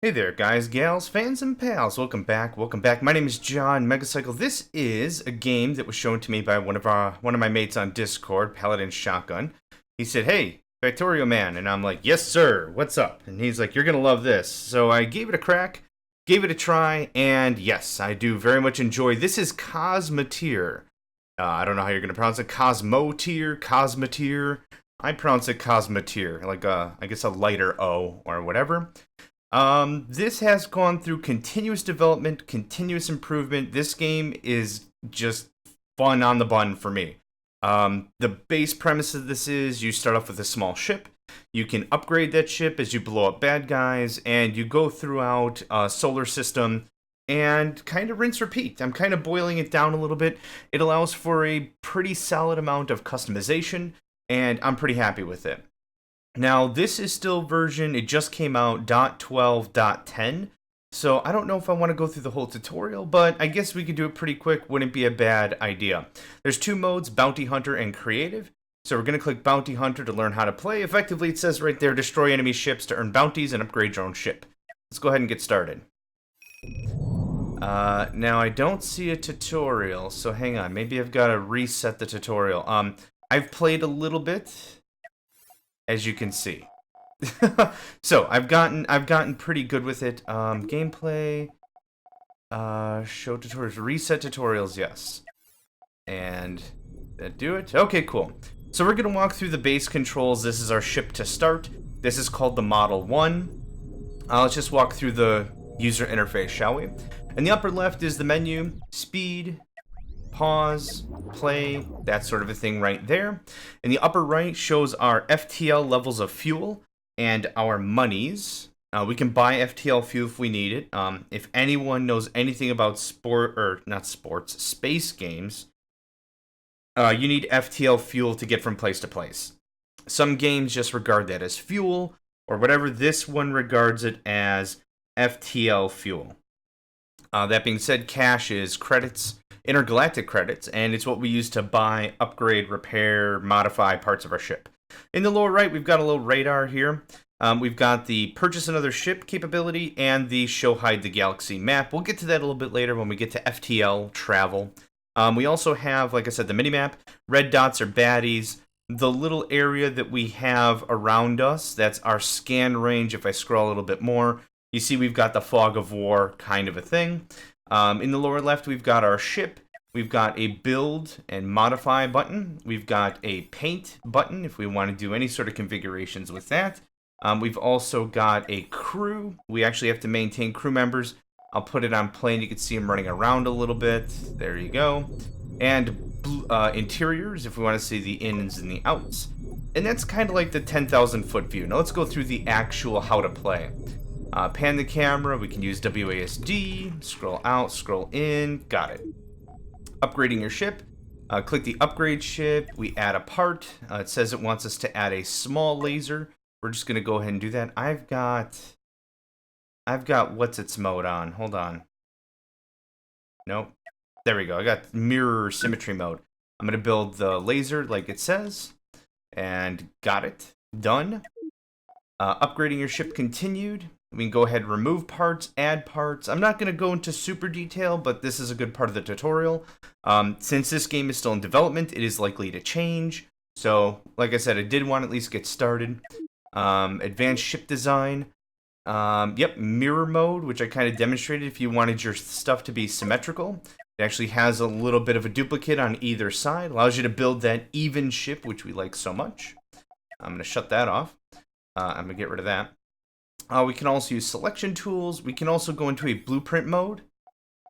Hey there, guys, gals, fans, and pals. Welcome back. Welcome back. My name is John Megacycle. This is a game that was shown to me by one of my mates on Discord, Paladin Shotgun. He said, "Hey, Factorio Man," and I'm like, "Yes, sir. What's up?" And he's like, "You're gonna love this." So I gave it a crack, gave it a try, and yes, I do very much enjoy. This is Cosmoteer. I don't know how you're gonna pronounce it. Cosmoteer. I pronounce it Cosmoteer, like I guess a lighter O or whatever. This has gone through continuous development, continuous improvement. This game is just fun on the bun for me. The base premise of this is you start off with a small ship. You can upgrade that ship as you blow up bad guys, and you go throughout a solar system and kind of rinse repeat. I'm kind of boiling it down a little bit. It allows for a pretty solid amount of customization, and I'm pretty happy with it. Now, this is still version, it just came out, .12.10, so I don't know if I want to go through the whole tutorial, but I guess we could do it pretty quick, wouldn't be a bad idea. There's two modes, Bounty Hunter and Creative, so we're going to click Bounty Hunter to learn how to play. Effectively, it says right there, destroy enemy ships to earn bounties and upgrade your own ship. Let's go ahead and get started. Now, I don't see a tutorial, so hang on, maybe I've got to reset the tutorial. I've played a little bit, as you can see. So I've gotten pretty good with it. Gameplay, show tutorials, reset tutorials, yes. And that do it. Okay, cool. So we're gonna walk through the base controls. This is our ship to start. This is called the Model 1. Let's just walk through the user interface, shall we? In the upper left is the menu, speed, pause, play, that sort of a thing right there. In the upper right shows our FTL levels of fuel and our monies. We can buy FTL fuel if we need it. If anyone knows anything about space games, you need FTL fuel to get from place to place. Some games just regard that as fuel, or whatever. This one regards it as FTL fuel. That being said, cash is credits, intergalactic credits, and it's what we use to buy, upgrade, repair, modify parts of our ship. In the lower right, we've got a little radar here. We've got the purchase another ship capability and the show hide the galaxy map. We'll get to that a little bit later when we get to FTL travel. We also have, like I said, the minimap. Red dots are baddies. The little area that we have around us, that's our scan range. If I scroll a little bit more, you see we've got the fog of war kind of a thing. In the lower left, we've got our ship. We've got a build and modify button. We've got a paint button if we want to do any sort of configurations with that. We've also got a crew. We actually have to maintain crew members. I'll put it on play and you can see them running around a little bit. There you go. And interiors if we want to see the ins and the outs. And that's kind of like the 10,000 foot view. Now let's go through the actual how to play. Pan the camera, we can use WASD, scroll out, scroll in, got it. Upgrading your ship, click the upgrade ship, we add a part. It says it wants us to add a small laser. We're just gonna go ahead and do that. I've got what's its mode on, hold on. Nope, there we go, I got mirror symmetry mode. I'm gonna build the laser like it says, and got it, done. Upgrading your ship continued. We can go ahead and remove parts, add parts. I'm not going to go into super detail, but this is a good part of the tutorial. Since this game is still in development, it is likely to change. So, like I said, I did want to at least get started. Advanced ship design. Yep, mirror mode, which I kind of demonstrated if you wanted your stuff to be symmetrical. It actually has a little bit of a duplicate on either side. Allows you to build that even ship, which we like so much. I'm going to shut that off. I'm going to get rid of that. We can also use selection tools. We can also go into a blueprint mode.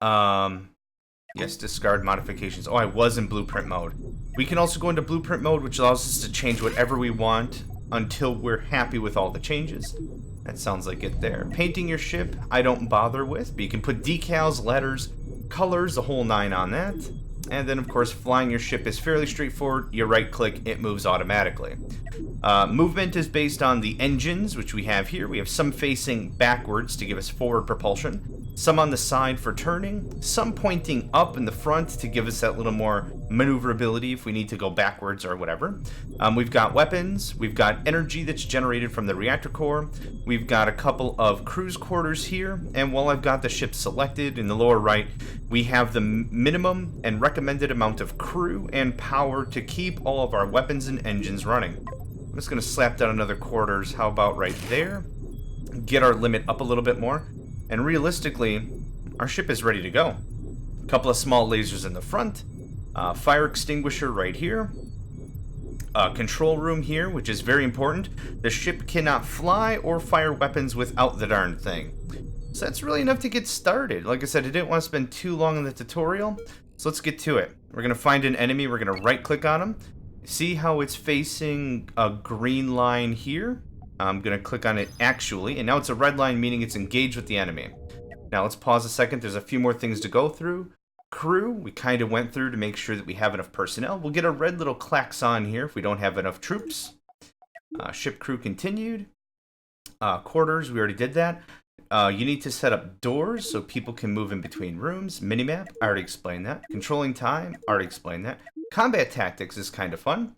Yes, discard modifications. Oh, I was in blueprint mode. We can also go into blueprint mode, which allows us to change whatever we want until we're happy with all the changes. That sounds like it there. Painting your ship, I don't bother with, but you can put decals, letters, colors, the whole nine on that. And then, of course, flying your ship is fairly straightforward. You right-click, it moves automatically. Movement is based on the engines, which we have here. We have some facing backwards to give us forward propulsion, some on the side for turning, some pointing up in the front to give us that little more maneuverability if we need to go backwards or whatever. We've got weapons, we've got energy that's generated from the reactor core, we've got a couple of cruise quarters here, and while I've got the ship selected in the lower right, we have the minimum and recommended amount of crew and power to keep all of our weapons and engines running. I'm just going to slap down another quarters, how about right there? Get our limit up a little bit more. And realistically, our ship is ready to go. A couple of small lasers in the front, fire extinguisher right here, control room here, which is very important. The ship cannot fly or fire weapons without the darn thing. So that's really enough to get started. Like I said, I didn't want to spend too long in the tutorial, so let's get to it. We're going to find an enemy, we're going to right click on him. See how it's facing a green line here? I'm going to click on it actually, and now it's a red line, meaning it's engaged with the enemy. Now let's pause a second. There's a few more things to go through. Crew, we kind of went through to make sure that we have enough personnel. We'll get a red little klaxon here if we don't have enough troops. Ship crew continued. Quarters, we already did that. You need to set up doors so people can move in between rooms. Minimap, I already explained that. Controlling time, already explained that. Combat tactics is kind of fun.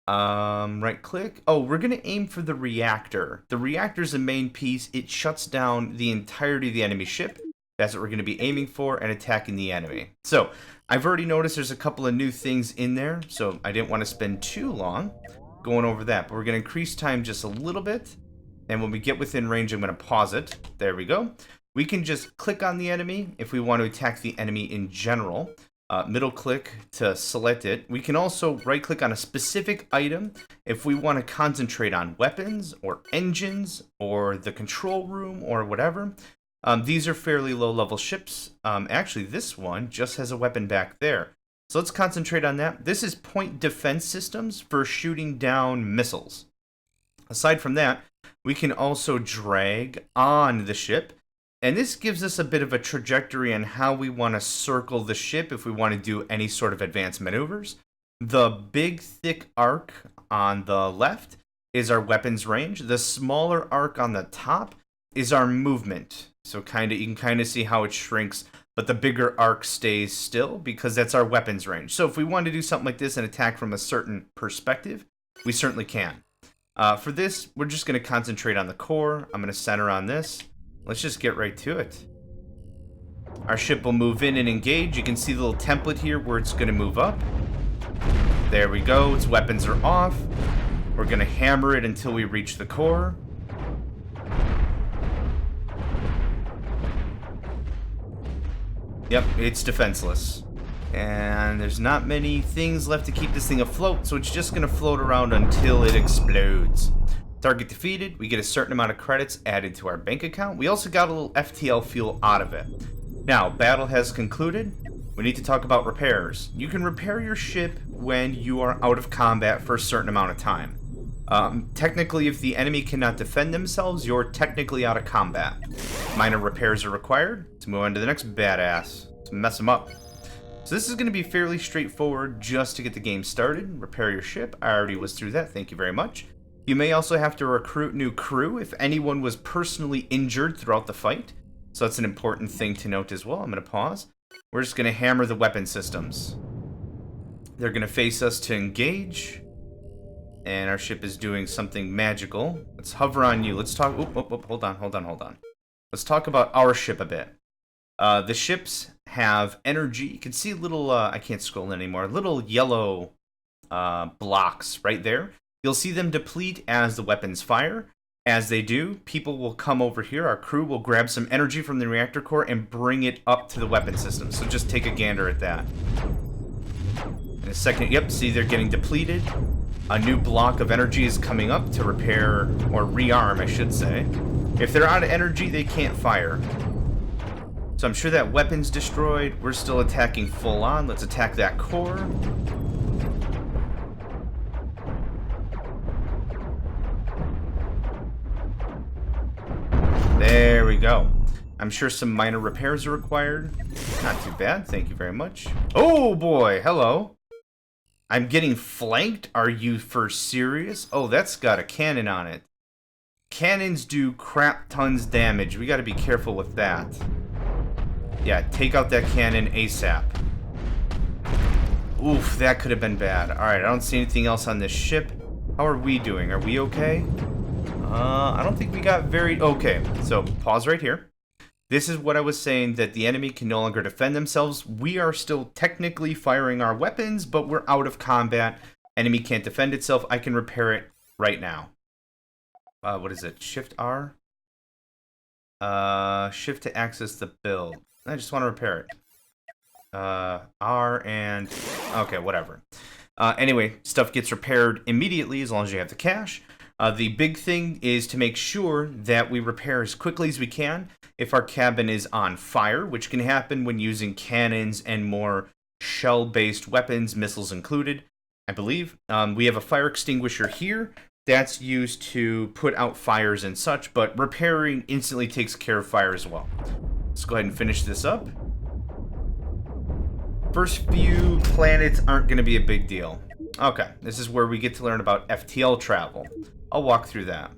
Right click. Oh, we're going to aim for the reactor. The reactor's the main piece. It shuts down the entirety of the enemy ship. That's what we're going to be aiming for and attacking the enemy. So, I've already noticed there's a couple of new things in there, so I didn't want to spend too long going over that. But we're going to increase time just a little bit, and when we get within range, I'm going to pause it. There we go. We can just click on the enemy if we want to attack the enemy in general. Middle click to select it. We can also right click on a specific item if we want to concentrate on weapons or engines or the control room or whatever. These are fairly low level ships. Actually, this one just has a weapon back there. So let's concentrate on that. This is point defense systems for shooting down missiles. Aside from that, we can also drag on the ship. And this gives us a bit of a trajectory on how we want to circle the ship if we want to do any sort of advanced maneuvers. The big thick arc on the left is our weapons range. The smaller arc on the top is our movement. So you can kind of see how it shrinks, but the bigger arc stays still because that's our weapons range. So if we want to do something like this and attack from a certain perspective, we certainly can. For this, we're just going to concentrate on the core. I'm going to center on this. Let's just get right to it. Our ship will move in and engage. You can see the little template here where it's going to move up. There we go. Its weapons are off. We're going to hammer it until we reach the core. Yep, it's defenseless. And there's not many things left to keep this thing afloat, so it's just going to float around until it explodes. Target defeated, we get a certain amount of credits added to our bank account. We also got a little FTL fuel out of it. Now, battle has concluded. We need to talk about repairs. You can repair your ship when you are out of combat for a certain amount of time. Technically, if the enemy cannot defend themselves, you're technically out of combat. Minor repairs are required. To move on to the next badass. To mess them up. So this is going to be fairly straightforward just to get the game started. Repair your ship. I already was through that. Thank you very much. You may also have to recruit new crew if anyone was personally injured throughout the fight. So that's an important thing to note as well. I'm going to pause. We're just going to hammer the weapon systems. They're going to face us to engage. And our ship is doing something magical. Let's hover on you. Let's talk... hold on. Let's talk about our ship a bit. The ships have energy. You can see little... I can't scroll anymore. Little yellow blocks right there. You'll see them deplete as the weapons fire. As they do, people will come over here. Our crew will grab some energy from the reactor core and bring it up to the weapon system. So just take a gander at that. In a second, yep, see they're getting depleted. A new block of energy is coming up to repair, or rearm, I should say. If they're out of energy, they can't fire. So I'm sure that weapon's destroyed. We're still attacking full on. Let's attack that core. There we go. I'm sure some minor repairs are required. Not too bad, thank you very much. Oh boy, hello. I'm getting flanked? Are you for serious? Oh, that's got a cannon on it. Cannons do crap tons damage. We gotta be careful with that. Yeah, take out that cannon ASAP. Oof, that could have been bad. Alright, I don't see anything else on this ship. How are we doing? Are we okay? I don't think we got very... Okay, so pause right here. This is what I was saying, that the enemy can no longer defend themselves. We are still technically firing our weapons, but we're out of combat. Enemy can't defend itself. I can repair it right now. What is it? Shift R? Shift to access the build. I just want to repair it. R and... Okay, whatever. Anyway, stuff gets repaired immediately as long as you have the cash. The big thing is to make sure that we repair as quickly as we can if our cabin is on fire, which can happen when using cannons and more shell-based weapons, missiles included, I believe. We have a fire extinguisher here. That's used to put out fires and such, but repairing instantly takes care of fire as well. Let's go ahead and finish this up. First few planets aren't going to be a big deal. Okay, this is where we get to learn about FTL travel. I'll walk through that.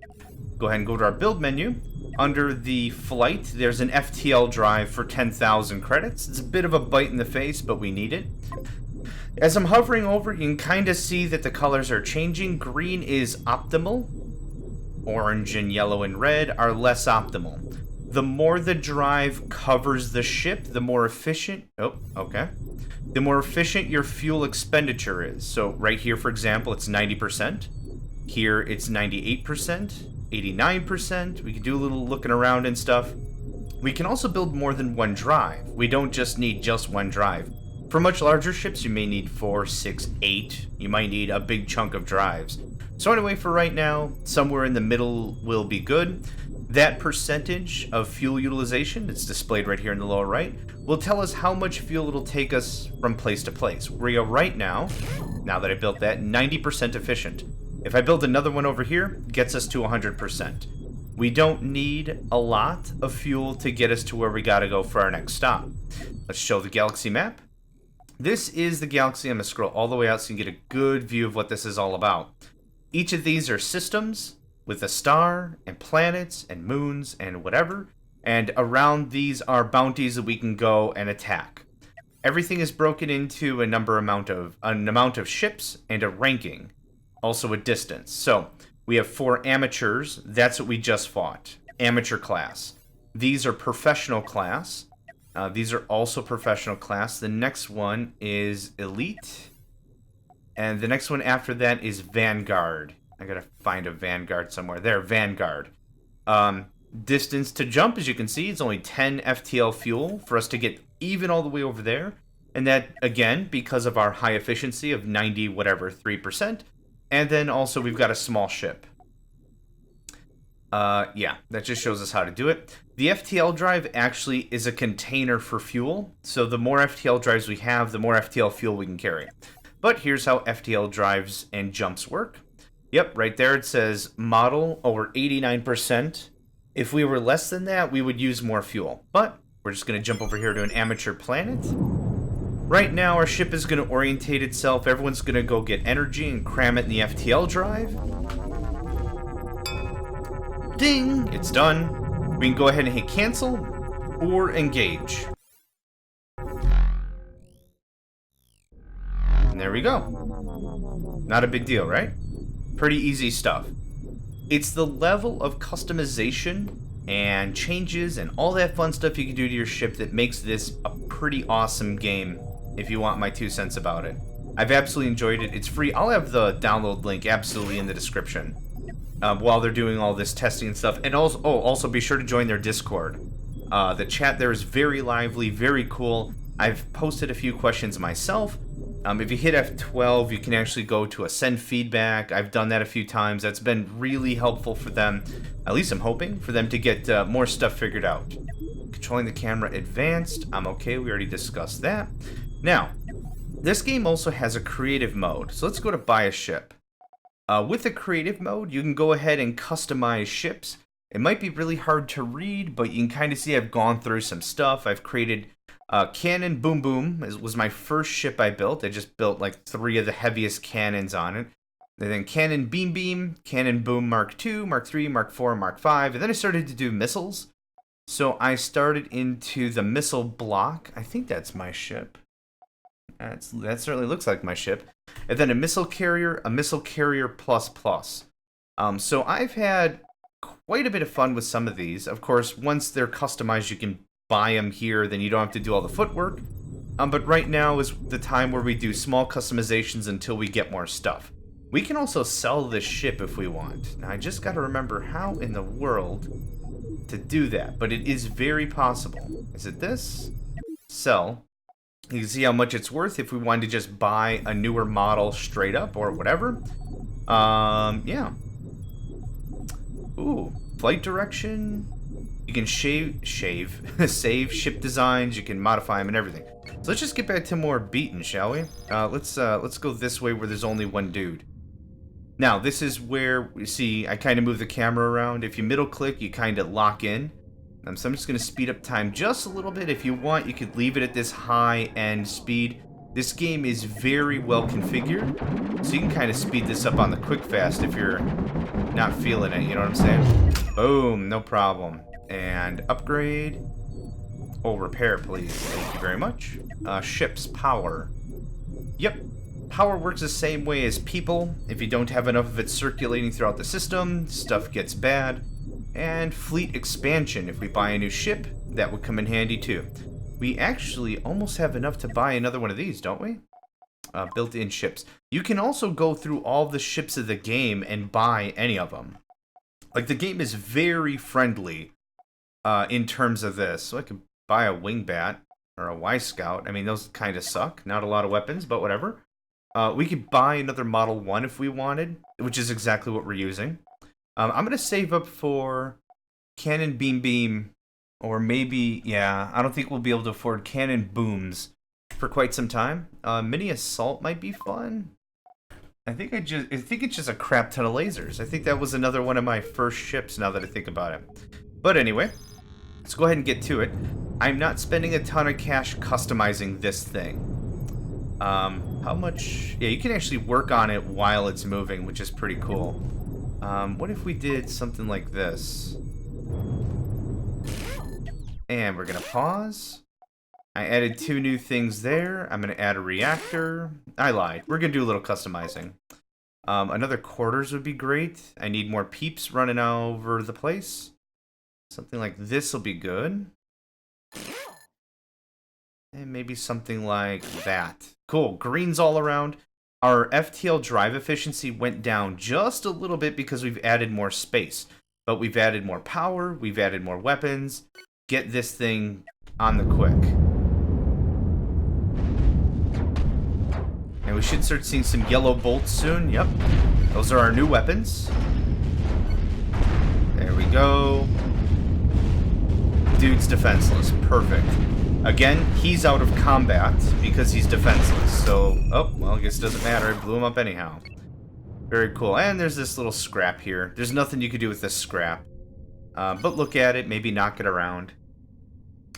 Go ahead and go to our build menu. Under the flight, there's an FTL drive for 10,000 credits. It's a bit of a bite in the face, but we need it. As I'm hovering over, you can kind of see that the colors are changing. Green is optimal. Orange and yellow and red are less optimal. The more the drive covers the ship, the more efficient... Oh, okay. The more efficient your fuel expenditure is. So right here, for example, it's 90%. Here, it's 98%, 89%. We can do a little looking around and stuff. We can also build more than one drive. We don't just need just one drive. For much larger ships, you may need 4, 6, 8. You might need a big chunk of drives. So anyway, for right now, somewhere in the middle will be good. That percentage of fuel utilization, it's displayed right here in the lower right, will tell us how much fuel it'll take us from place to place. We are right now that I built that, 90% efficient. If I build another one over here, it gets us to 100%. We don't need a lot of fuel to get us to where we gotta go for our next stop. Let's show the galaxy map. This is the galaxy. I'm gonna scroll all the way out so you can get a good view of what this is all about. Each of these are systems with a star and planets and moons and whatever, and around these are bounties that we can go and attack. Everything is broken into an amount of ships and a ranking, also a distance. So we have 4 amateurs. That's what we just fought. Amateur class. These are professional class. These are also professional class. The next one is elite, and the next one after that is Vanguard. I gotta find a Vanguard somewhere. There, Vanguard. Distance to jump, as you can see, it's only 10 FTL fuel for us to get even all the way over there. And that, again, because of our high efficiency of 90 whatever 3%. And then also we've got a small ship. Yeah, that just shows us how to do it. The FTL drive actually is a container for fuel. So the more FTL drives we have, the more FTL fuel we can carry. But here's how FTL drives and jumps work. Yep, right there it says model over 89%. If we were less than that, we would use more fuel. But we're just going to jump over here to an amateur planet. Right now, our ship is going to orientate itself. Everyone's going to go get energy and cram it in the FTL drive. Ding! It's done. We can go ahead and hit cancel or engage. And there we go. Not a big deal, right? Pretty easy stuff. It's the level of customization and changes and all that fun stuff you can do to your ship that makes this a pretty awesome game, if you want my 2 cents about it. I've absolutely enjoyed it. It's free. I'll have the download link absolutely in the description while they're doing all this testing and stuff. And also be sure to join their Discord. The chat there is very lively, very cool. I've posted a few questions myself. If you hit F12, you can actually go to a send feedback. I've done that a few times. That's been really helpful for them. At least I'm hoping for them to get more stuff figured out. Controlling the camera advanced. I'm okay. We already discussed that. Now, this game also has a creative mode. So let's go to buy a ship. With the creative mode, you can go ahead and customize ships. It might be really hard to read, but you can kind of see I've gone through some stuff. I've created Cannon Boom Boom was my first ship I built. I just built like 3 of the heaviest cannons on it. And then Cannon Beam Beam, Cannon Boom Mark II, Mark III, Mark IV, Mark V. And then I started to do missiles. So I started into the missile block. I think that's my ship. That certainly looks like my ship. And then a missile carrier plus plus. So I've had quite a bit of fun with some of these. Of course, once they're customized, you can buy them here, then you don't have to do all the footwork. But right now is the time where we do small customizations until we get more stuff. We can also sell this ship if we want. Now, I just got to remember how in the world to do that, but it is very possible. Is it this? Sell. You can see how much it's worth if we wanted to just buy a newer model straight up or whatever. Yeah. Ooh, flight direction. You can save ship designs. You can modify them and everything. So let's just get back to more beaten, shall we? Let's go this way where there's only one dude. Now, this is where, you see, I kind of move the camera around. If you middle click, you kind of lock in. So I'm just going to speed up time just a little bit. If you want, you could leave it at this high-end speed. This game is very well configured, so you can kind of speed this up on the quick fast if you're not feeling it, you know what I'm saying? Boom, no problem. And upgrade. Oh, repair, please. Thank you very much. Ships, power. Yep. Power works the same way as people. If you don't have enough of it circulating throughout the system, stuff gets bad. And fleet expansion. If we buy a new ship, that would come in handy too. We actually almost have enough to buy another one of these, don't we? Built-in ships. You can also go through all the ships of the game and buy any of them. Like, the game is very friendly in terms of this. So I could buy a Wingbat or a Y-Scout. I mean, those kind of suck. Not a lot of weapons, but whatever. We could buy another Model 1 if we wanted, which is exactly what we're using. I'm going to save up for Cannon Beam, or maybe, yeah, I don't think we'll be able to afford Cannon Booms for quite some time. Mini Assault might be fun. I think it's just a crap ton of lasers. I think that was another one of my first ships now that I think about it. But anyway, let's go ahead and get to it. I'm not spending a ton of cash customizing this thing. How much? Yeah, you can actually work on it while it's moving, which is pretty cool. What if we did something like this? And we're gonna pause. I added 2 new things there. I'm gonna add a reactor. I lied. We're gonna do a little customizing. Another quarters would be great. I need more peeps running over the place. Something like this will be good. And maybe something like that. Cool. Greens all around. Our FTL drive efficiency went down just a little bit because we've added more space. But we've added more power. We've added more weapons. Get this thing on the quick. And we should start seeing some yellow bolts soon. Yep. Those are our new weapons. There we go. Dude's defenseless. Perfect. Again, he's out of combat because he's defenseless. So, oh, well, I guess it doesn't matter. I blew him up anyhow. Very cool. And there's this little scrap here. There's nothing you could do with this scrap. But look at it. Maybe knock it around.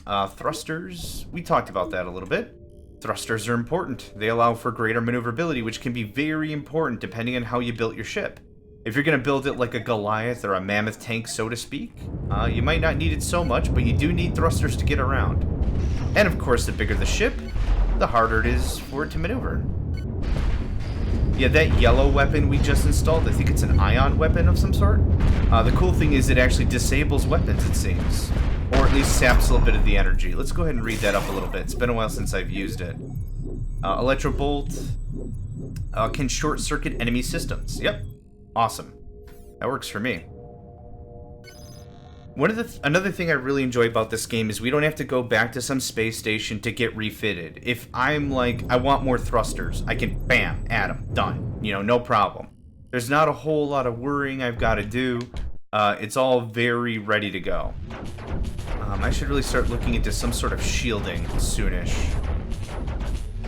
Thrusters. We talked about that a little bit. Thrusters are important. They allow for greater maneuverability, which can be very important depending on how you built your ship. If you're going to build it like a Goliath or a mammoth tank, so to speak, you might not need it so much, but you do need thrusters to get around. And of course, the bigger the ship, the harder it is for it to maneuver. Yeah, that yellow weapon we just installed, I think it's an ion weapon of some sort. The cool thing is it actually disables weapons, it seems. Or at least saps a little bit of the energy. Let's go ahead and read that up a little bit. It's been a while since I've used it. Electrobolt can short-circuit enemy systems. Yep. Awesome. That works for me. Another thing I really enjoy about this game is we don't have to go back to some space station to get refitted. If I'm like, I want more thrusters, I can, bam, add them, done. You know, no problem. There's not a whole lot of worrying I've got to do. It's all very ready to go. I should really start looking into some sort of shielding soonish.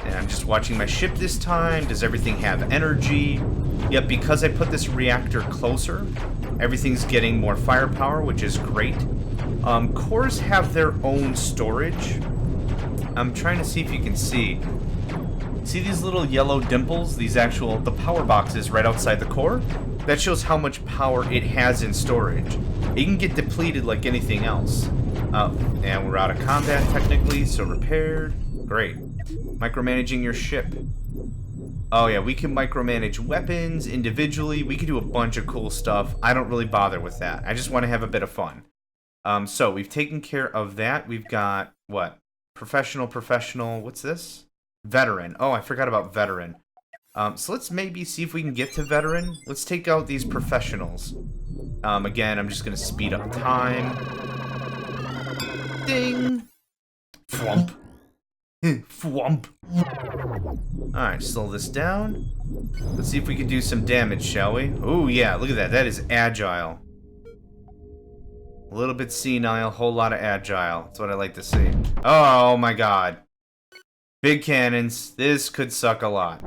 And I'm just watching my ship this time. Does everything have energy? Yep, because I put this reactor closer, everything's getting more firepower, which is great. Cores have their own storage. I'm trying to see if you can see. See these little yellow dimples? The power boxes right outside the core? That shows how much power it has in storage. It can get depleted like anything else. Oh, and we're out of combat technically, so repaired. Great. Micromanaging your ship. Oh yeah, we can micromanage weapons individually. We can do a bunch of cool stuff. I don't really bother with that. I just want to have a bit of fun. So we've taken care of that. We've got, what? Professional. What's this? Veteran. Oh, I forgot about veteran. So let's maybe see if we can get to veteran. Let's take out these professionals. Again, I'm just going to speed up time. Ding! Flump. Flump. Alright, slow this down. Let's see if we can do some damage, shall we? Oh yeah, look at that. That is agile. A little bit senile, whole lot of agile. That's what I like to see. Oh my god. Big cannons. This could suck a lot.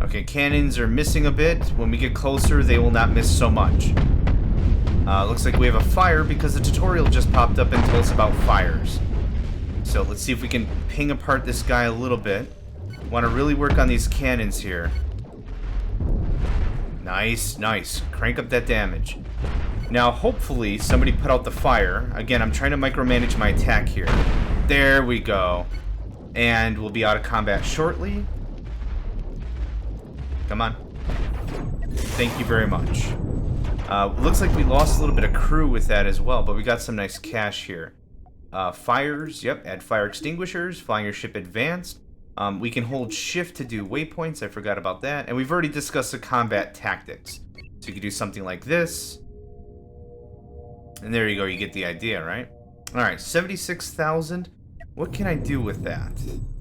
Okay, cannons are missing a bit. When we get closer, they will not miss so much. Looks like we have a fire because the tutorial just popped up and told us about fires. So let's see if we can ping apart this guy a little bit. Want to really work on these cannons here. Nice, nice. Crank up that damage. Now, hopefully, somebody put out the fire. Again, I'm trying to micromanage my attack here. There we go. And we'll be out of combat shortly. Come on. Thank you very much. Looks like we lost a little bit of crew with that as well, but we got some nice cash here. Fires, yep, add fire extinguishers, flying your ship advanced. We can hold shift to do waypoints, I forgot about that. And we've already discussed the combat tactics. So you can do something like this. And there you go, you get the idea, right? Alright, 76,000. What can I do with that?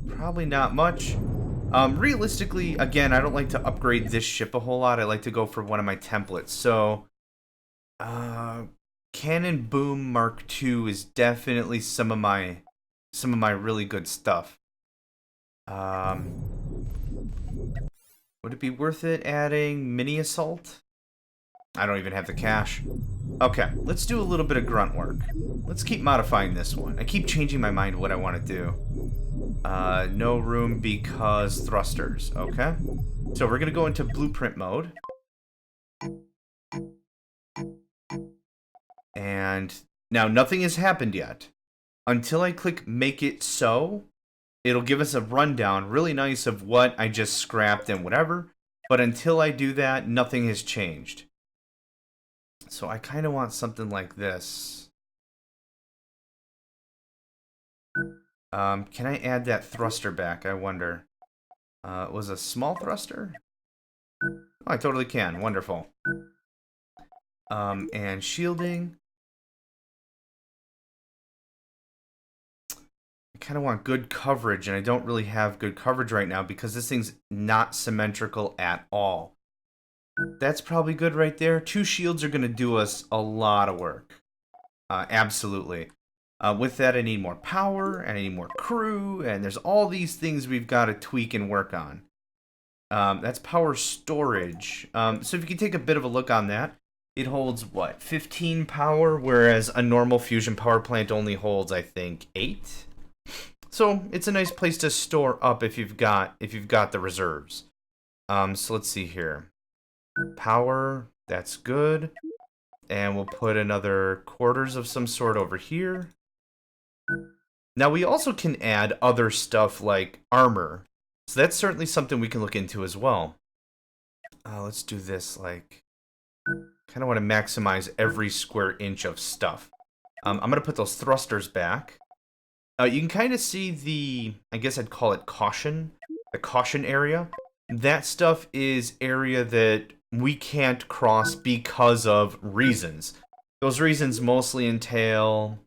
Probably not much. Realistically, again, I don't like to upgrade this ship a whole lot. I like to go for one of my templates. So, Cannon Boom Mark II is definitely some of my really good stuff. Would it be worth it adding mini assault? I don't even have the cash. Okay, let's do a little bit of grunt work. Let's keep modifying this one. I keep changing my mind what I want to do. No room because thrusters. Okay. So we're going to go into blueprint mode. And now nothing has happened yet. Until I click make it so, it'll give us a rundown really nice of what I just scrapped and whatever. But until I do that, nothing has changed. So I kind of want something like this. Can I add that thruster back? I wonder. It was a small thruster? Oh, I totally can. Wonderful. And shielding. I kind of want good coverage, and I don't really have good coverage right now because this thing's not symmetrical at all. That's probably good right there. 2 shields are going to do us a lot of work. Absolutely. With that, I need more power, and I need more crew, and there's all these things we've got to tweak and work on. That's power storage. So if you can take a bit of a look on that, it holds, what, 15 power, whereas a normal fusion power plant only holds, I think, 8? So it's a nice place to store up if you've got the reserves. So let's see here. Power, that's good. And we'll put another quarters of some sort over here. Now we also can add other stuff like armor. So that's certainly something we can look into as well. Let's do this, like, kind of want to maximize every square inch of stuff. I'm going to put those thrusters back. You can kind of see the, I guess I'd call it caution, the caution area. That stuff is area that we can't cross because of reasons. Those reasons mostly entail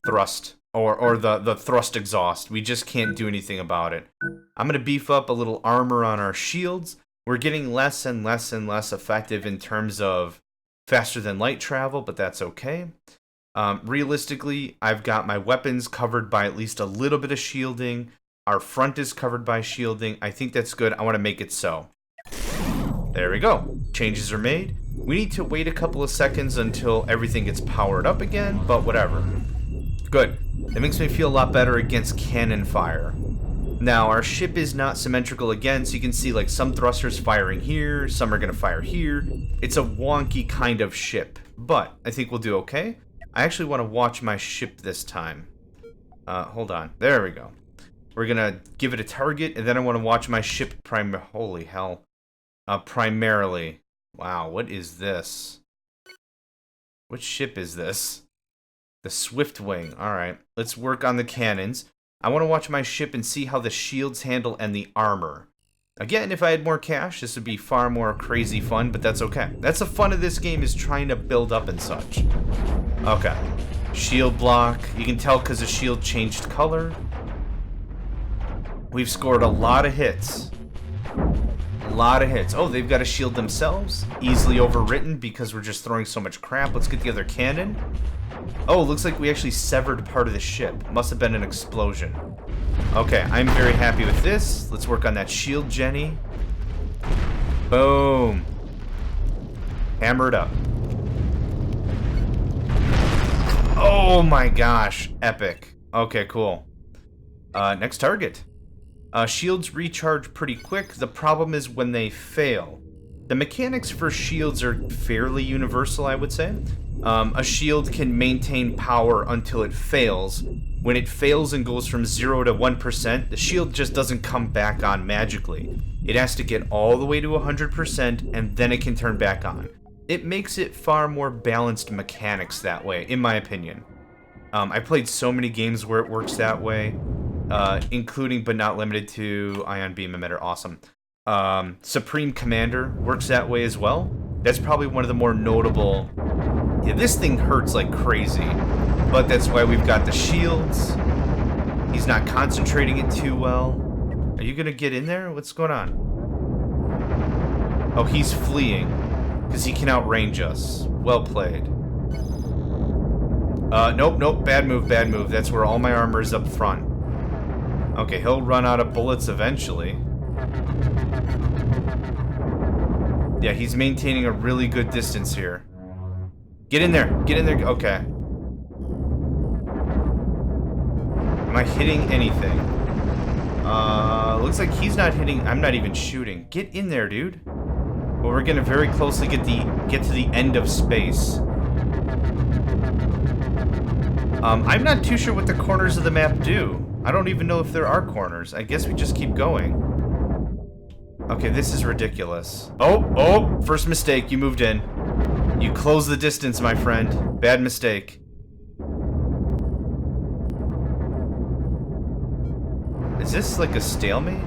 thrust or the thrust exhaust. We just can't do anything about it. I'm going to beef up a little armor on our shields. We're getting less and less and less effective in terms of faster than light travel, but that's okay. Realistically, I've got my weapons covered by at least a little bit of shielding. Our front is covered by shielding. I think that's good. I want to make it so. There we go. Changes are made. We need to wait a couple of seconds until everything gets powered up again, but whatever. Good. That makes me feel a lot better against cannon fire. Now, our ship is not symmetrical again, so you can see like some thrusters firing here, some are going to fire here. It's a wonky kind of ship, but I think we'll do okay. I actually want to watch my ship this time. Hold on. There we go. We're going to give it a target, and then I want to watch my ship holy hell. Primarily. Wow, what is this? What ship is this? The Swiftwing. Alright, let's work on the cannons. I want to watch my ship and see how the shields handle and the armor. Again, if I had more cash, this would be far more crazy fun, but that's okay. That's the fun of this game, is trying to build up and such. Okay. Shield block. You can tell because the shield changed color. We've scored a lot of hits. A lot of hits. Oh, they've got a shield themselves. Easily overwritten because we're just throwing so much crap. Let's get the other cannon. Oh, looks like we actually severed part of the ship. Must have been an explosion. Okay, I'm very happy with this. Let's work on that shield, Jenny. Boom. Hammer it up. Oh my gosh. Epic. Okay, cool. Next target. Shields recharge pretty quick. The problem is when they fail. The mechanics for shields are fairly universal, I would say. A shield can maintain power until it fails. When it fails and goes from 0 to 1%, the shield just doesn't come back on magically. It has to get all the way to 100% and then it can turn back on. It makes it far more balanced mechanics that way, in my opinion. I played so many games where it works that way, including but not limited to Ion Beam Emitter. Awesome. Supreme Commander works that way as well. That's probably one of the more notable. Yeah, this thing hurts like crazy, but that's why we've got the shields. He's not concentrating it too well. Are you gonna get in there? What's going on? Oh, he's fleeing because he can outrange us. Well played. Nope, bad move, bad move. That's where all my armor is up front. Okay, he'll run out of bullets eventually. Yeah, he's maintaining a really good distance here. Get in there, get in there. Okay. Am I hitting anything? Looks like he's not hitting. I'm not even shooting. Get in there, dude. Well, we're gonna very closely get to the end of space. I'm not too sure what the corners of the map do. I don't even know if there are corners. I guess we just keep going. Okay, this is ridiculous. Oh, first mistake. You moved in. You closed the distance, my friend. Bad mistake. Is this like a stalemate?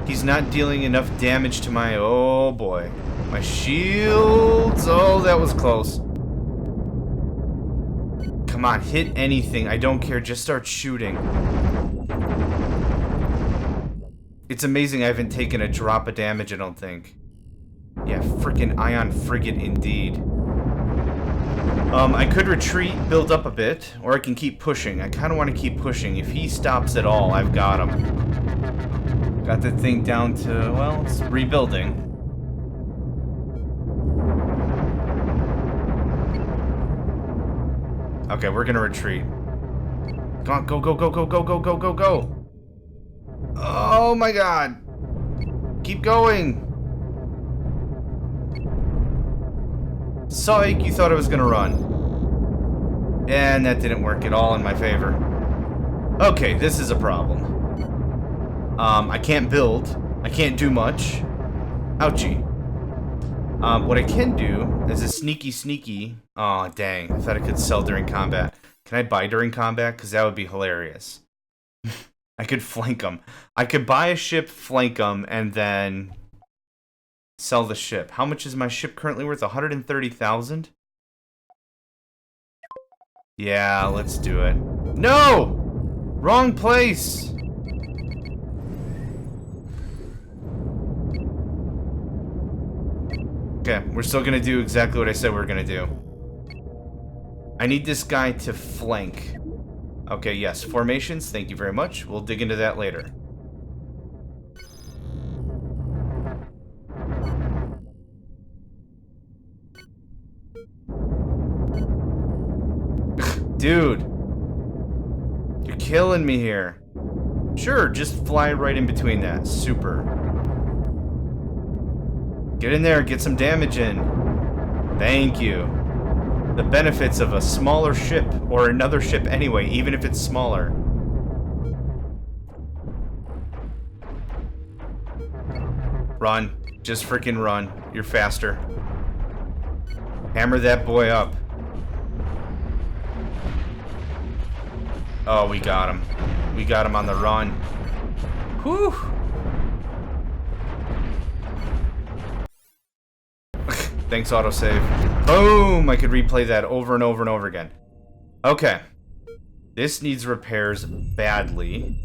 He's not dealing enough damage to my... Oh, boy. My shields. Oh, that was close. Come on, hit anything. I don't care. Just start shooting. It's amazing I haven't taken a drop of damage, I don't think. Yeah, freaking Ion Frigate indeed. I could retreat, build up a bit, or I can keep pushing. I kind of want to keep pushing. If he stops at all, I've got him. Got the thing down to, well, it's rebuilding. Okay, we're gonna retreat. Come on, go, go, go, go, go, go, go, go, go! Oh my god! Keep going! Psych, you thought I was gonna run. And that didn't work at all in my favor. Okay, this is a problem. I can't build. I can't do much. Ouchie. What I can do is a sneaky... Oh, dang. I thought I could sell during combat. Can I buy during combat? Because that would be hilarious. I could flank them. I could buy a ship, flank them, and then sell the ship. How much is my ship currently worth? 130,000? Yeah, let's do it. No! Wrong place! Okay, we're still gonna do exactly what I said we were gonna do. I need this guy to flank. Okay, yes, formations, thank you very much. We'll dig into that later. Dude. killing me here. Sure, just fly right in between that. Super. Get in there, get some damage in. Thank you. The benefits of a smaller ship, or another ship anyway, even if it's smaller. Run. Just freaking run. You're faster. Hammer that boy up. Oh, we got him. We got him on the run. Whew. Thanks, autosave. Boom! I could replay that over and over and over again. Okay. This needs repairs badly.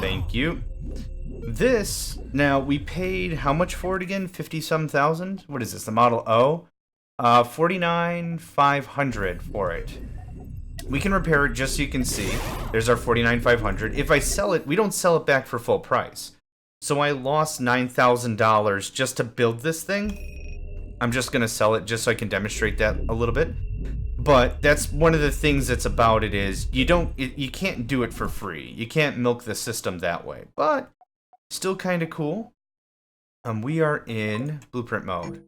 Thank you. This, now, we paid how much for it again? 50-some thousand? What is this, the Model O? 49,500 for it. We can repair it just so you can see. There's our 49,500. If I sell it, we don't sell it back for full price. So I lost $9,000 just to build this thing. I'm just going to sell it just so I can demonstrate that a little bit. But that's one of the things that's about it is you can't do it for free. You can't milk the system that way. But still kind of cool. We are in blueprint mode.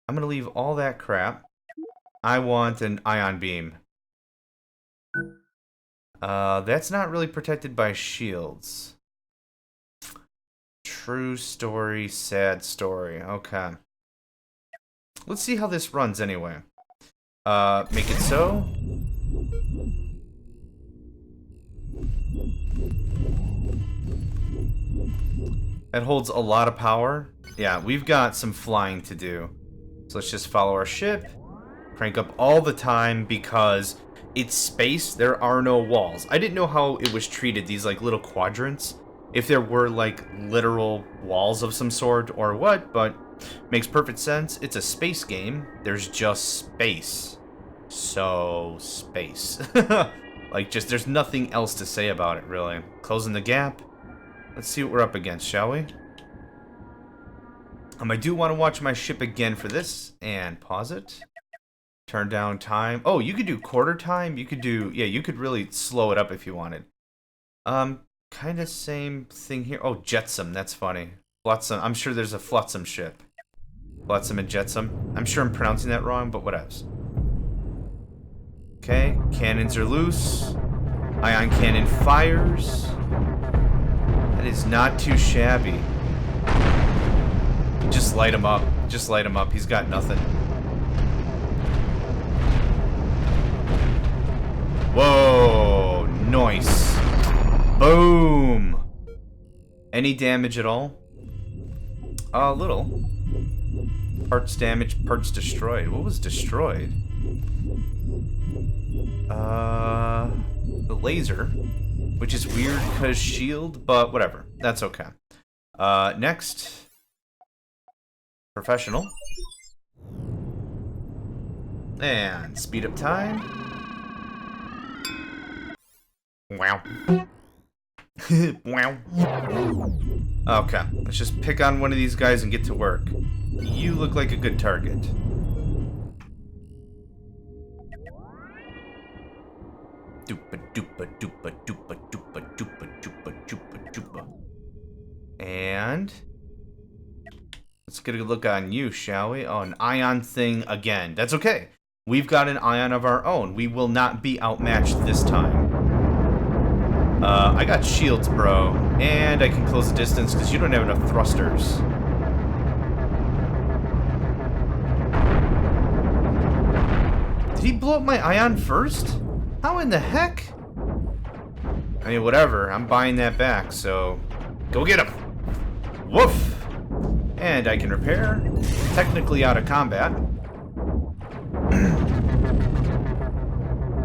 I'm going to leave all that crap. I want an ion beam. That's not really protected by shields. True story, sad story. Okay. Let's see how this runs anyway. Make it so. That holds a lot of power. Yeah, we've got some flying to do. So let's just follow our ship. Crank up all the time because it's space. There are no walls. I didn't know how it was treated, these like little quadrants. If there were like literal walls of some sort or what, but makes perfect sense. It's a space game. There's just space. So space. Like just there's nothing else to say about it really. Closing the gap. Let's see what we're up against, shall we? I do want to watch my ship again for this and pause it. Turn down time. Oh, you could do quarter time. You could do, yeah, you could really slow it up if you wanted. Kind of same thing here. Oh, Jetsam, that's funny. Flotsam, I'm sure there's a Flotsam ship. Flotsam and Jetsam. I'm sure I'm pronouncing that wrong, but whatevs. Okay, cannons are loose. Ion cannon fires. That is not too shabby. Just light him up. Just light him up. He's got nothing. Whoa, nice. Boom. Any damage at all? A little. Parts damaged, parts destroyed. What was destroyed? The laser, which is weird because shield, but whatever. That's okay. Next. Professional. And speed up time. Wow. Wow. Okay, let's just pick on one of these guys and get to work. You look like a good target. Doopa doopa doopa doopa doopa doopa doopa doopa doopa. And let's get a look on you, shall we? Oh, an ion thing again. That's okay. We've got an ion of our own. We will not be outmatched this time. I got shields, bro. And I can close the distance because you don't have enough thrusters. Did he blow up my ion first? How in the heck? I mean, whatever. I'm buying that back, so go get him. Woof. And I can repair. Technically out of combat.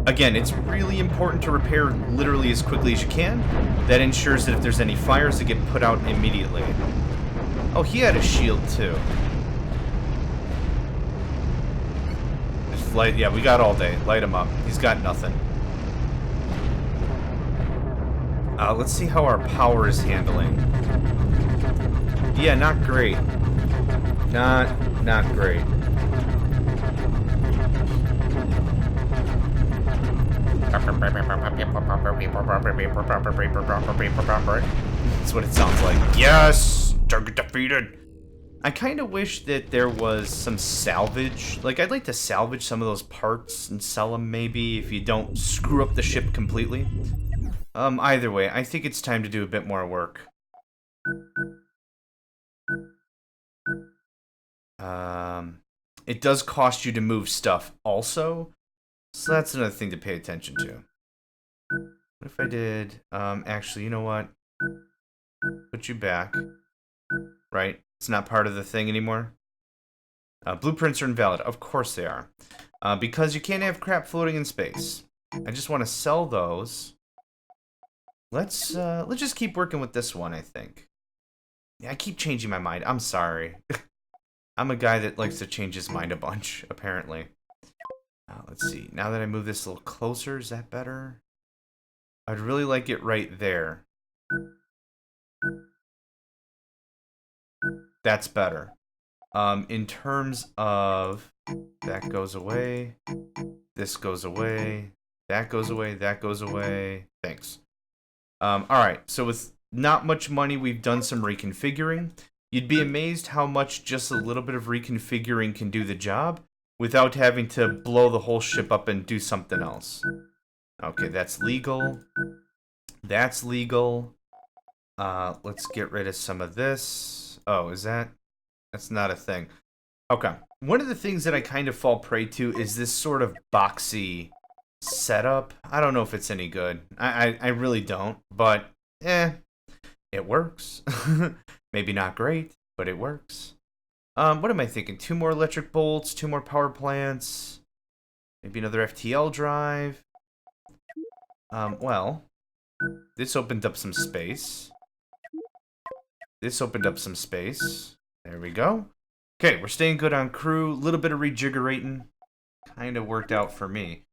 Again, it's really important to repair literally as quickly as you can. That ensures that if there's any fires, they get put out immediately. Oh, he had a shield too. Just light, yeah, we got all day. Light him up. He's got nothing. Let's see how our power is handling. Yeah, not great. Not great. That's what it sounds like. Yes! Target defeated! I kind of wish that there was some salvage. Like, I'd like to salvage some of those parts and sell them, maybe, if you don't screw up the ship completely. Either way, I think it's time to do a bit more work. It does cost you to move stuff also, so that's another thing to pay attention to. What if I did, actually, you know what? Put you back. Right? It's not part of the thing anymore. Blueprints are invalid. Of course they are. Because you can't have crap floating in space. I just want to sell those. Let's just keep working with this one, I think. Yeah, I keep changing my mind. I'm sorry. I'm a guy that likes to change his mind a bunch, apparently. Let's see. Now that I move this a little closer, is that better? I'd really like it right there. That's better. In terms of... That goes away. This goes away. That goes away. That goes away. Thanks. Alright, so with not much money, we've done some reconfiguring. You'd be amazed how much just a little bit of reconfiguring can do the job without having to blow the whole ship up and do something else. Okay, that's legal. That's legal. Let's get rid of some of this. Oh, is that? That's not a thing. Okay. One of the things that I kind of fall prey to is this sort of boxy setup. I don't know if it's any good. I really don't, but it works. Maybe not great, but it works. What am I thinking? 2 more electric bolts, 2 more power plants, maybe another FTL drive. Well, this opened up some space. This opened up some space. There we go. Okay, we're staying good on crew. A little bit of rejiggerating. Kind of worked out for me.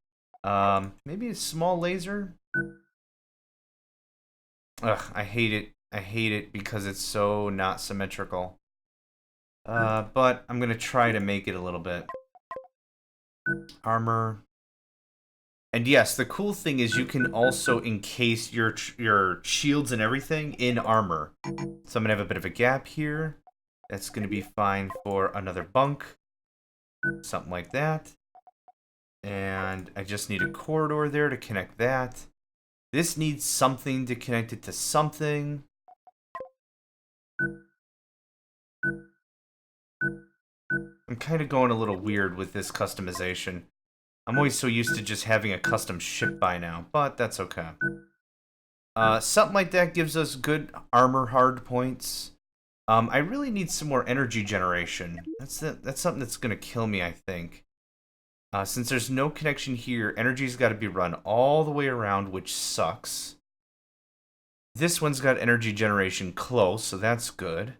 Maybe a small laser? Ugh, I hate it. I hate it because it's so not symmetrical. But I'm gonna try to make it a little bit. Armor. And yes, the cool thing is you can also encase your shields and everything in armor. So I'm gonna have a bit of a gap here. That's gonna be fine for another bunk. Something like that. And I just need a corridor there to connect that. This needs something to connect it to something. I'm kind of going a little weird with this customization. I'm always so used to just having a custom ship by now, but that's okay. Something like that gives us good armor hard points. I really need some more energy generation. That's something that's gonna kill me, I think. Since there's no connection here, energy's got to be run all the way around, which sucks. This one's got energy generation close, so that's good.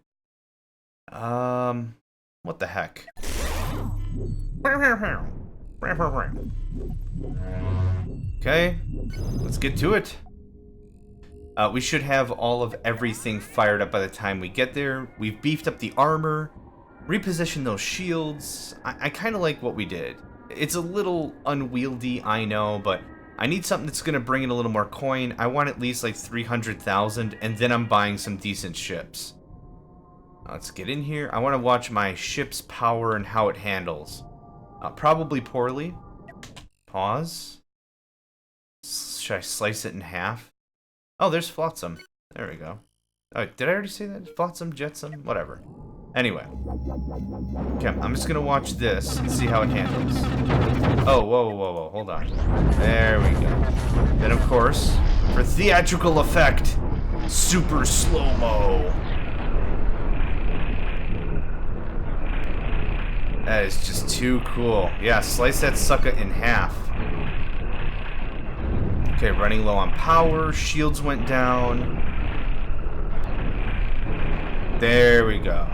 What the heck? Okay, let's get to it. We should have all of everything fired up by the time we get there. We've beefed up the armor, repositioned those shields. I kind of like what we did. It's a little unwieldy, I know, but I need something that's going to bring in a little more coin. I want at least like 300,000, and then I'm buying some decent ships. Let's get in here. I want to watch my ship's power and how it handles. Probably poorly. Pause. Should I slice it in half? Oh, there's Flotsam. There we go. Oh, did I already say that? Flotsam, Jetsam, whatever. Anyway. Okay, I'm just gonna watch this and see how it handles. Oh, whoa, hold on. There we go. Then, of course, for theatrical effect, super slow-mo. That is just too cool. Yeah, slice that sucker in half. Okay, running low on power. Shields went down. There we go.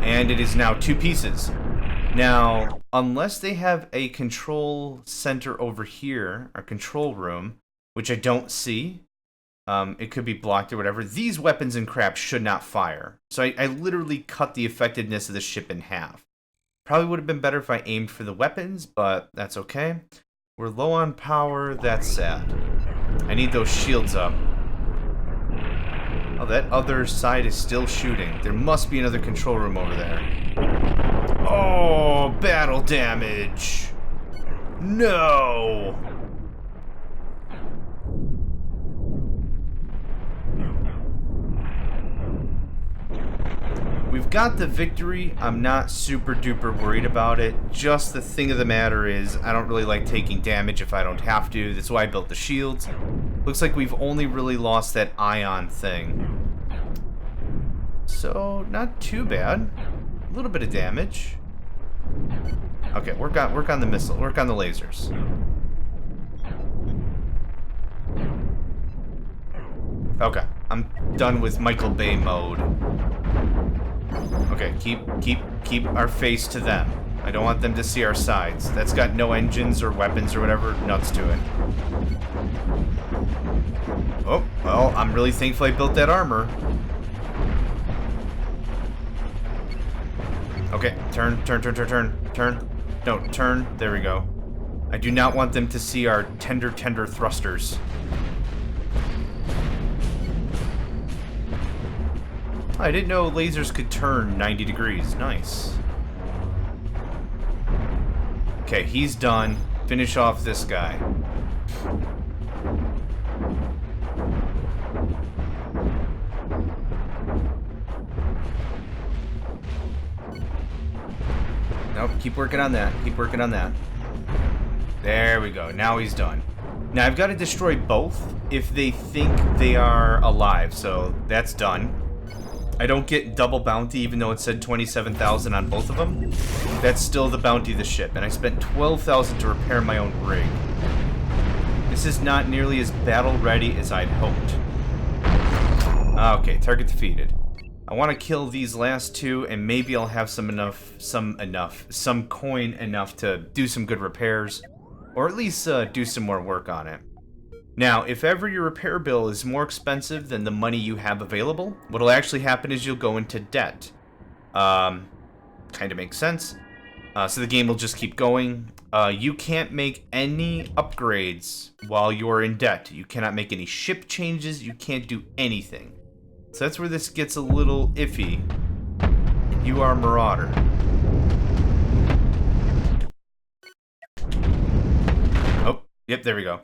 And it is now 2 pieces. Now, unless they have a control center over here, or control room, which I don't see, it could be blocked or whatever, these weapons and crap should not fire. So I literally cut the effectiveness of the ship in half. Probably would have been better if I aimed for the weapons, but that's okay. We're low on power. That's sad. I need those shields up. Oh, that other side is still shooting. There must be another control room over there. Oh, battle damage. No. We've got the victory. I'm not super duper worried about it. Just the thing of the matter is, I don't really like taking damage if I don't have to. That's why I built the shields. Looks like we've only really lost that ion thing. So, not too bad. A little bit of damage. Okay, work on the missile. Work on the lasers. Okay, I'm done with Michael Bay mode. Okay, keep our face to them. I don't want them to see our sides. That's got no engines or weapons or whatever nuts to it. Oh, well, I'm really thankful I built that armor. Okay, turn. No, turn. There we go. I do not want them to see our tender thrusters. I didn't know lasers could turn 90 degrees. Nice. Okay, he's done. Finish off this guy. Nope, keep working on that. Keep working on that. There we go. Now he's done. Now I've got to destroy both if they think they are alive, so that's done. I don't get double bounty even though it said 27,000 on both of them. That's still the bounty of the ship, and I spent 12,000 to repair my own rig. This is not nearly as battle ready as I'd hoped. Okay, target defeated. I want to kill these last two, and maybe I'll have some coin enough to do some good repairs, or at least do some more work on it. Now, if ever your repair bill is more expensive than the money you have available, what'll actually happen is you'll go into debt. Kind of makes sense. So the game will just keep going. You can't make any upgrades while you're in debt. You cannot make any ship changes. You can't do anything. So that's where this gets a little iffy. You are a Marauder. Oh, yep, there we go.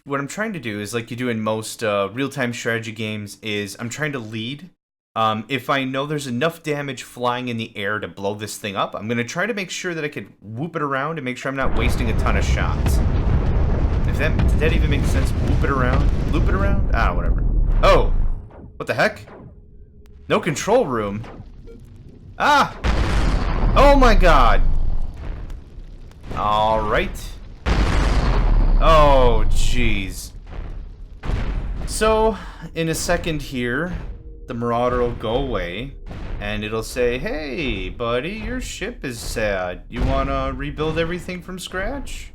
What I'm trying to do is, like you do in most real-time strategy games, is I'm trying to lead. If I know there's enough damage flying in the air to blow this thing up, I'm going to try to make sure that I can whoop it around and make sure I'm not wasting a ton of shots. Did that even make sense? Whoop it around? Loop it around? Ah, whatever. Oh! What the heck? No control room? Ah! Oh my god! Alright. Oh, jeez. So, in a second here, the Marauder will go away, and it'll say, hey, buddy, your ship is sad. You wanna rebuild everything from scratch?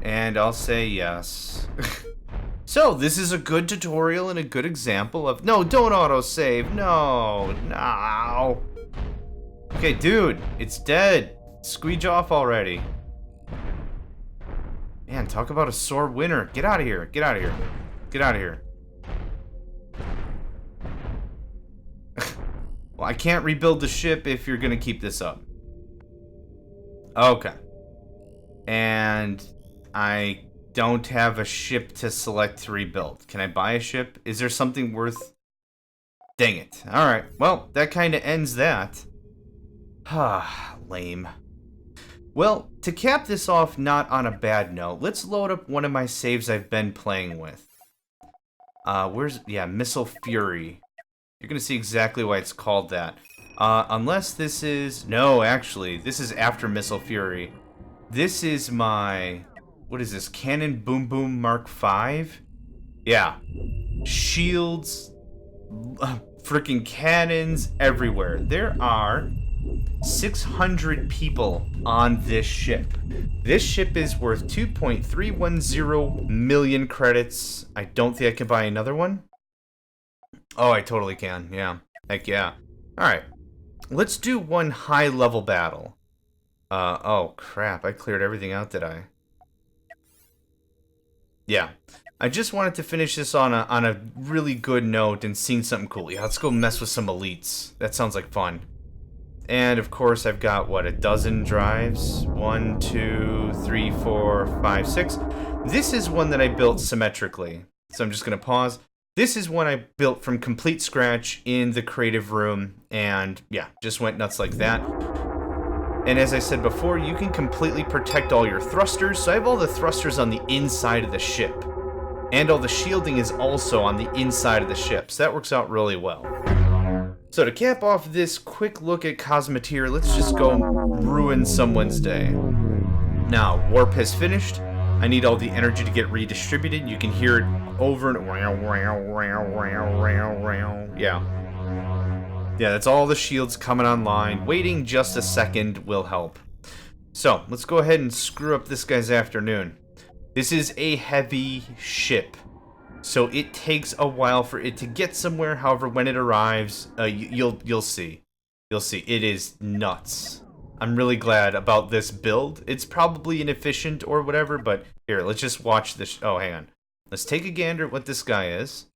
And I'll say yes. So, this is a good tutorial and a good example of... No, don't autosave. No. Okay, dude, it's dead. Squeege off already. Man, talk about a sore winner. Get out of here. Get out of here. Get out of here. Well, I can't rebuild the ship if you're going to keep this up. Okay. And I don't have a ship to select to rebuild. Can I buy a ship? Is there something worth... Dang it. Alright. Well, that kind of ends that. Ah, lame. Well, to cap this off not on a bad note, let's load up one of my saves I've been playing with. Missile Fury. You're gonna see exactly why it's called that. Unless this is... No, actually, this is after Missile Fury. This is my... What is this? Cannon Boom Boom Mark V? Yeah. Shields... freaking cannons everywhere. There are 600 people on this ship. This ship is worth 2.310 million credits. I don't think I can buy another one. Oh, I totally can. Yeah. Heck yeah. Alright. Let's do one high-level battle. Oh, crap. I cleared everything out, did I? Yeah. I just wanted to finish this on a really good note and seeing something cool. Yeah, let's go mess with some elites. That sounds like fun. And of course, I've got, what, a dozen drives? 1, 2, 3, 4, 5, 6. This is one that I built symmetrically. So I'm just going to pause. This is one I built from complete scratch in the creative room. And yeah, just went nuts like that. And as I said before, you can completely protect all your thrusters. So I have all the thrusters on the inside of the ship. And all the shielding is also on the inside of the ship. So that works out really well. So to cap off this quick look at Cosmoteer, let's just go ruin someone's day. Now, warp has finished. I need all the energy to get redistributed. You can hear it over and... Yeah. Yeah, that's all the shields coming online. Waiting just a second will help. So, let's go ahead and screw up this guy's afternoon. This is a heavy ship. So it takes a while for it to get somewhere. However, when it arrives, you'll see. You'll see. It is nuts. I'm really glad about this build. It's probably inefficient or whatever, but here, let's just watch this. Oh, hang on. Let's take a gander at what this guy is.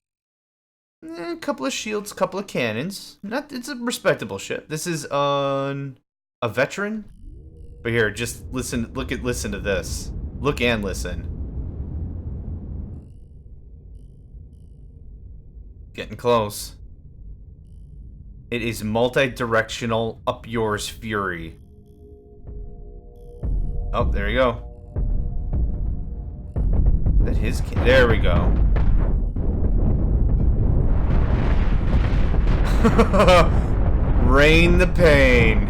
A couple of shields, couple of cannons. It's a respectable ship. This is a veteran. But here, just listen. Listen to this. Look and listen. Getting close. It is multi-directional up yours fury. Oh, there you go. That his there we go. Rain the pain.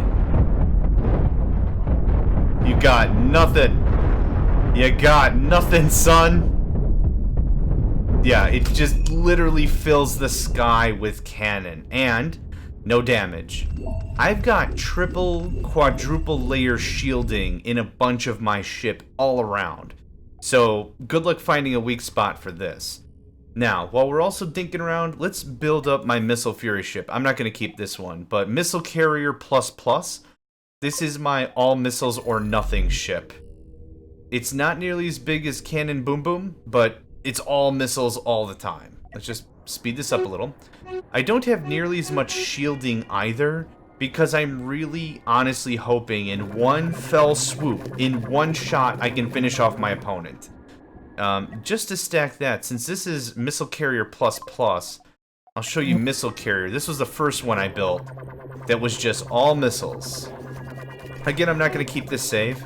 You got nothing. You got nothing, son. Yeah, it just literally fills the sky with cannon, and no damage. I've got triple, quadruple layer shielding in a bunch of my ship all around. So, good luck finding a weak spot for this. Now, while we're also dinking around, let's build up my Missile Fury ship. I'm not going to keep this one, but Missile Carrier ++. This is my all missiles or nothing ship. It's not nearly as big as Cannon Boom Boom, but it's all missiles all the time. Let's just speed this up a little. I don't have nearly as much shielding either, because I'm really honestly hoping in one fell swoop, in one shot, I can finish off my opponent. Just to stack that, since this is Missile Carrier ++, I'll show you Missile Carrier. This was the first one I built that was just all missiles. Again, I'm not going to keep this save.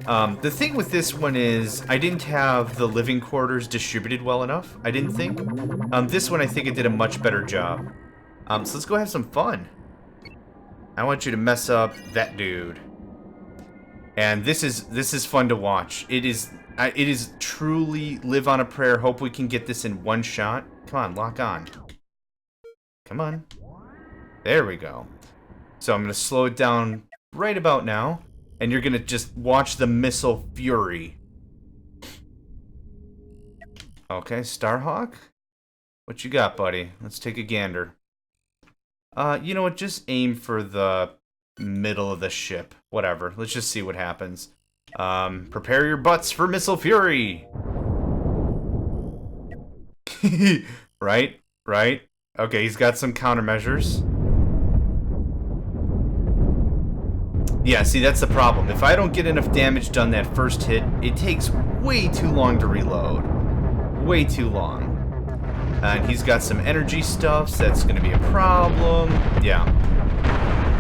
The thing with this one is, I didn't have the living quarters distributed well enough, I didn't think. This one, I think it did a much better job. So let's go have some fun. I want you to mess up that dude. And this is fun to watch. It is truly live on a prayer. Hope we can get this in one shot. Come on, lock on. Come on. There we go. So I'm going to slow it down right about now. And you're going to just watch the Missile Fury. Okay, Starhawk? What you got, buddy? Let's take a gander. You know what? Just aim for the middle of the ship. Whatever. Let's just see what happens. Prepare your butts for Missile Fury! Right? Right? Okay, he's got some countermeasures. Yeah, see, that's the problem. If I don't get enough damage done that first hit, it takes way too long to reload. Way too long. And he's got some energy stuff, so that's going to be a problem. Yeah.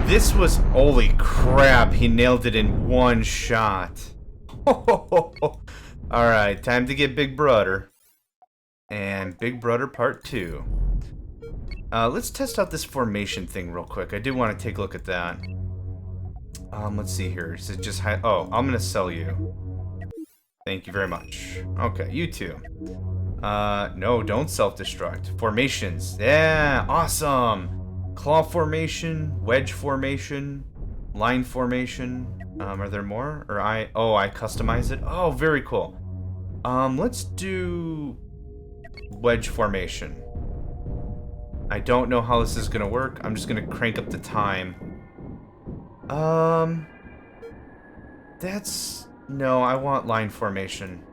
This was... Holy crap, he nailed it in one shot. Alright, time to get Big Brother. And Big Brother Part 2. Let's test out this formation thing real quick. I do want to take a look at that. Let's see here. Is it just oh, I'm gonna sell you. Thank you very much. Okay, you too. No, don't self-destruct. Formations. Yeah, awesome. Claw formation, wedge formation, line formation. Are there more? Or I customize it? Oh, very cool. Let's do wedge formation. I don't know how this is gonna work. I'm just gonna crank up the time. No, I want line formation.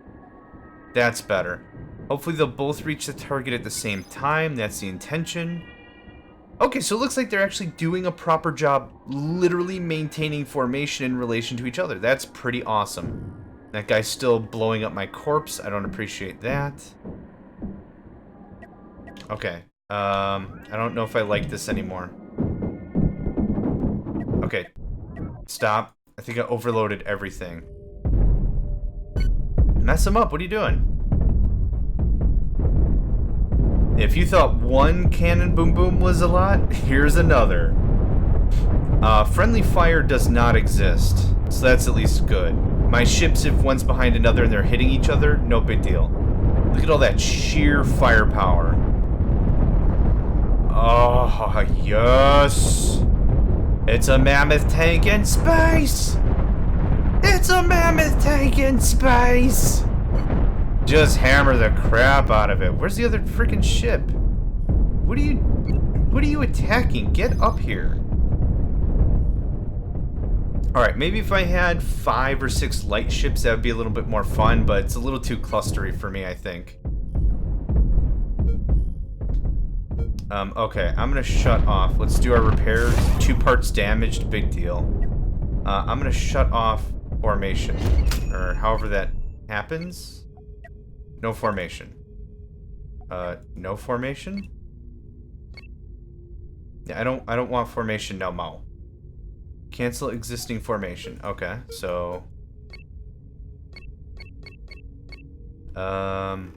That's better. Hopefully they'll both reach the target at the same time. That's the intention. Okay, so it looks like they're actually doing a proper job literally maintaining formation in relation to each other. That's pretty awesome. That guy's still blowing up my corpse. I don't appreciate that. Okay. I don't know if I like this anymore. Okay. Stop. I think I overloaded everything. Mess him up. What are you doing? If you thought one cannon boom boom was a lot, here's another. Friendly fire does not exist, so that's at least good. My ships, if one's behind another and they're hitting each other, no big deal. Look at all that sheer firepower. Oh, yes! It's a mammoth tank in space! It's a mammoth tank in space! Just hammer the crap out of it. Where's the other freaking ship? What are you attacking? Get up here. Alright, maybe if I had 5 or 6 light ships, that would be a little bit more fun, but it's a little too clustery for me, I think. Okay, I'm gonna shut off. Let's do our repairs. 2 parts damaged, big deal. I'm gonna shut off formation, or however that happens. No formation. No formation? Yeah, I don't want formation no more. Cancel existing formation. Okay, so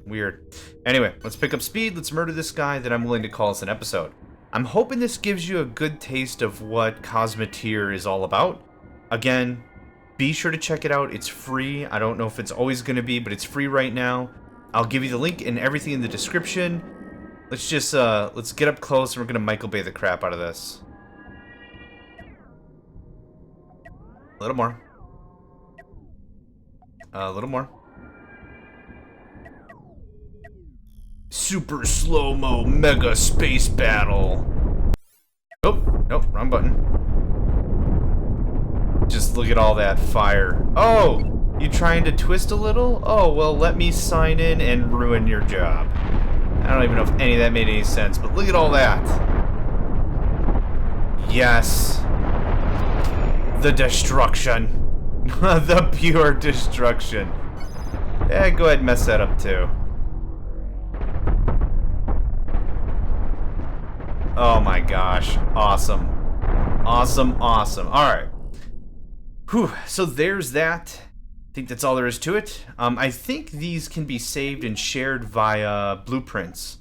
weird. Anyway, let's pick up speed, let's murder this guy, then I'm willing to call this an episode. I'm hoping this gives you a good taste of what Cosmoteer is all about. Again, be sure to check it out. It's free. I don't know if it's always going to be, but it's free right now. I'll give you the link and everything in the description. Let's just, let's get up close and we're gonna Michael Bay the crap out of this. A little more. A little more. Super slow-mo mega space battle. Oh, nope, wrong button. Just look at all that fire. Oh! You trying to twist a little? Oh, well, let me sign in and ruin your job. I don't even know if any of that made any sense, but look at all that. Yes. The destruction. The pure destruction. Yeah, go ahead and mess that up too. Oh my gosh. Awesome. Awesome, awesome. Alright. Whew, so there's that. I think that's all there is to it. I think these can be saved and shared via blueprints.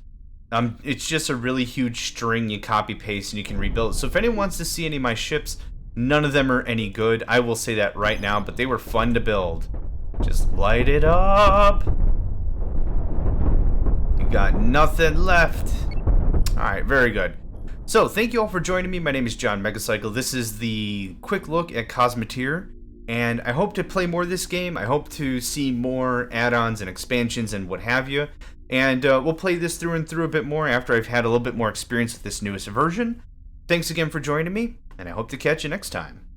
It's just a really huge string you copy paste and you can rebuild it. So if anyone wants to see any of my ships, none of them are any good. I will say that right now, but they were fun to build. Just light it up. You got nothing left. Alright, very good. So thank you all for joining me. My name is John Megacycle. This is the quick look at Cosmoteer. And I hope to play more of this game. I hope to see more add-ons and expansions and what have you. And we'll play this through and through a bit more after I've had a little bit more experience with this newest version. Thanks again for joining me, and I hope to catch you next time.